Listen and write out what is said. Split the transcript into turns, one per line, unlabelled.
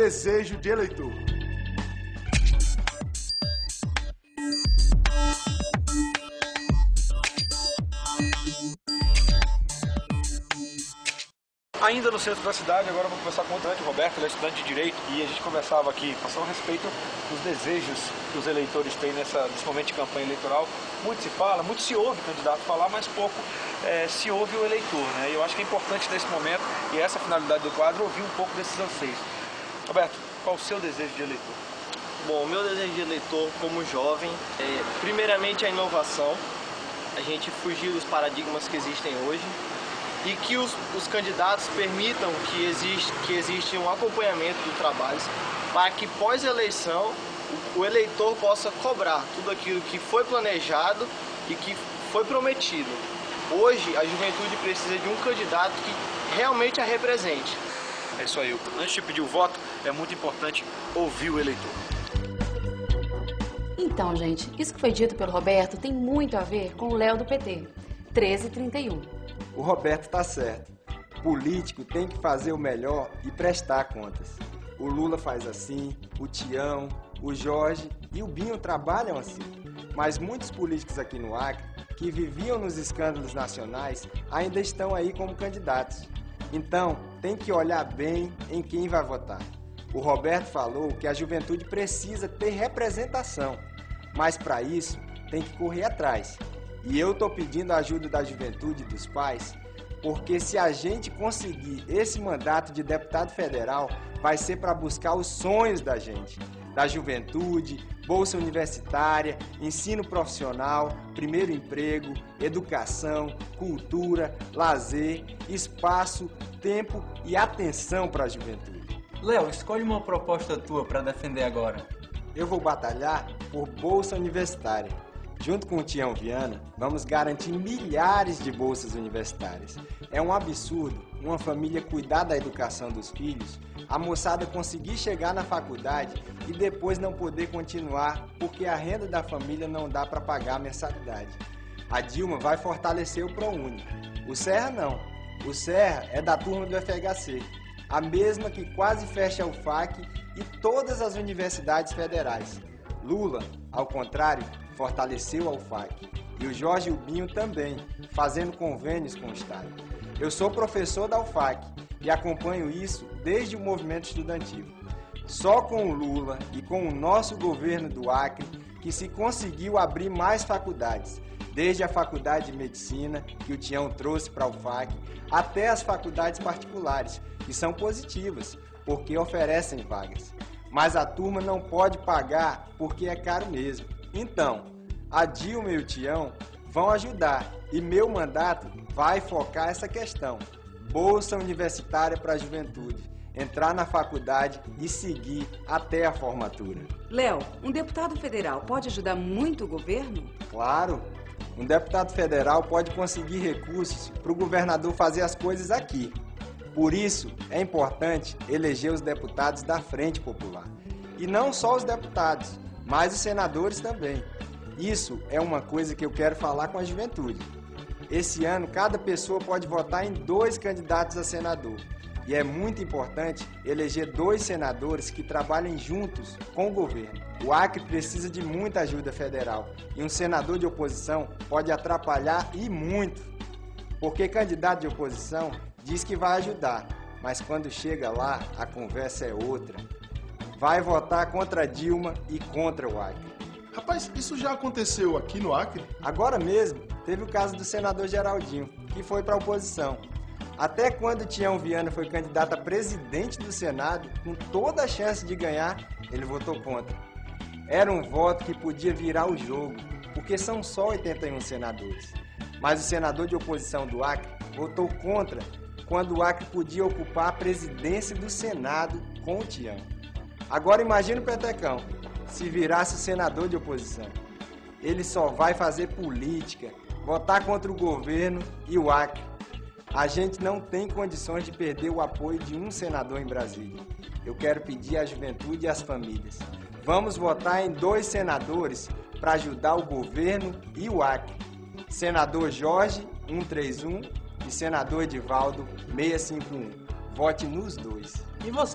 desejo de eleitor.
Ainda no centro da cidade, agora eu vou conversar com o estudante Roberto, ele é estudante de Direito, e a gente conversava aqui, passando a respeito dos desejos que os eleitores têm nesse momento de campanha eleitoral. Muito se fala, muito se ouve o candidato falar, mas pouco se ouve o eleitor, né? E eu acho que é importante nesse momento, e essa é a finalidade do quadro, ouvir um pouco desses anseios. Roberto, qual o seu desejo de eleitor?
Bom, o meu desejo de eleitor como jovem é, primeiramente, a inovação, a gente fugir dos paradigmas que existem hoje, e que os candidatos permitam que existe um acompanhamento do trabalho para que pós-eleição o eleitor possa cobrar tudo aquilo que foi planejado e que foi prometido. Hoje a juventude precisa de um candidato que realmente a represente.
É isso aí. Antes de pedir o voto, é muito importante ouvir o eleitor.
Então, gente, isso que foi dito pelo Roberto tem muito a ver com o Léo do PT, 1331.
O Roberto está certo. Político tem que fazer o melhor e prestar contas. O Lula faz assim, o Tião, o Jorge e o Binho trabalham assim. Mas muitos políticos aqui no Acre, que viviam nos escândalos nacionais, ainda estão aí como candidatos. Então, tem que olhar bem em quem vai votar. O Roberto falou que a juventude precisa ter representação, mas para isso tem que correr atrás. E eu estou pedindo a ajuda da juventude e dos pais, porque se a gente conseguir esse mandato de deputado federal, vai ser para buscar os sonhos da gente, da juventude, bolsa universitária, ensino profissional, primeiro emprego, educação, cultura, lazer, espaço, tempo e atenção para a juventude.
Léo, escolhe uma proposta tua para defender agora.
Eu vou batalhar por bolsa universitária. Junto com o Tião Viana, vamos garantir milhares de bolsas universitárias. É um absurdo uma família cuidar da educação dos filhos, a moçada conseguir chegar na faculdade e depois não poder continuar porque a renda da família não dá para pagar a mensalidade. A Dilma vai fortalecer o ProUni. O Serra não. O Serra é da turma do FHC, a mesma que quase fecha o FAC e todas as universidades federais. Lula, ao contrário, fortaleceu a UFAC. E o Jorge e o Binho também, fazendo convênios com o Estado. Eu sou professor da UFAC e acompanho isso desde o movimento estudantil. Só com o Lula e com o nosso governo do Acre que se conseguiu abrir mais faculdades, desde a Faculdade de Medicina, que o Tião trouxe para a UFAC, até as faculdades particulares, que são positivas, porque oferecem vagas. Mas a turma não pode pagar porque é caro mesmo. Então, a Dilma e o Tião vão ajudar e meu mandato vai focar essa questão. Bolsa universitária para a juventude, entrar na faculdade e seguir até a formatura.
Léo, um deputado federal pode ajudar muito o governo?
Claro, um deputado federal pode conseguir recursos para o governador fazer as coisas aqui. Por isso, é importante eleger os deputados da Frente Popular. E não só os deputados, mas os senadores também. Isso é uma coisa que eu quero falar com a juventude. Esse ano, cada pessoa pode votar em 2 candidatos a senador. E é muito importante eleger 2 senadores que trabalhem juntos com o governo. O Acre precisa de muita ajuda federal. E um senador de oposição pode atrapalhar e muito. Porque candidato de oposição diz que vai ajudar, mas quando chega lá, a conversa é outra. Vai votar contra Dilma e contra o Acre.
Rapaz, isso já aconteceu aqui no Acre?
Agora mesmo, teve o caso do senador Geraldinho, que foi para a oposição. Até quando Tião Viana foi candidato a presidente do Senado, com toda a chance de ganhar, ele votou contra. Era um voto que podia virar o jogo, porque são só 81 senadores. Mas o senador de oposição do Acre votou contra quando o Acre podia ocupar a presidência do Senado com o Tião. Agora imagine o Petecão, se virasse o senador de oposição. Ele só vai fazer política, votar contra o governo e o Acre. A gente não tem condições de perder o apoio de um senador em Brasília. Eu quero pedir à juventude e às famílias. Vamos votar em 2 senadores para ajudar o governo e o Acre. Senador Jorge, 131, e senador Edivaldo, 651. Vote nos 2.
E você?